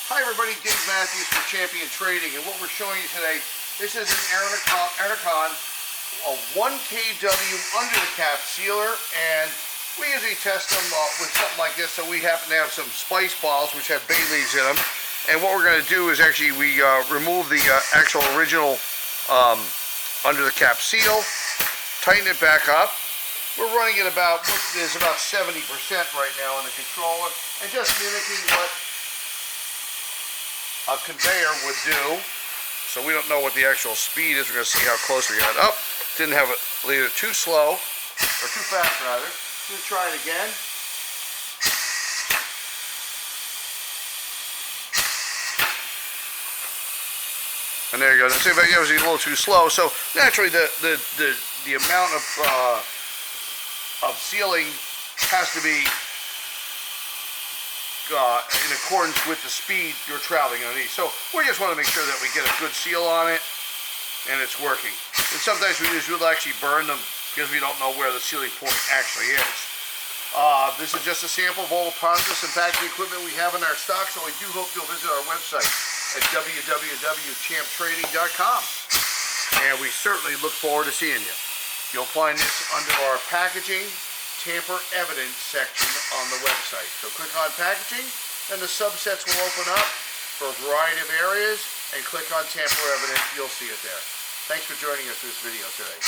Hi everybody, Dave Matthews for Champion Trading, and what we're showing you today, this is an Enercon, a 1 kW under the cap sealer, and we usually test them with something like this. So we happen to have some spice balls which have bay leaves in them, and what we're going to do is actually we remove the actual original under the cap seal, tighten it back up. We're running at about 70% right now on the controller, and just mimicking what a conveyor would do. So we don't know what the actual speed is. We're going to see how close we got. Oh, didn't have it either too slow or too fast rather. Let's try it again. And there you go. See, that was a little too slow. So naturally, the amount of sealing has to be in accordance with the speed you're traveling underneath. So we just want to make sure that we get a good seal on it and it's working. And sometimes we'll actually burn them because we don't know where the sealing point actually is. This is just a sample of all the process and factory equipment we have in our stock, so I do hope you'll visit our website at www.champtrading.com. And we certainly look forward to seeing you. You'll find this under our packaging tamper evidence section on the website. So click on packaging and the subsets will open up for a variety of areas, and click on tamper evidence, you'll see it there. Thanks for joining us for this video today.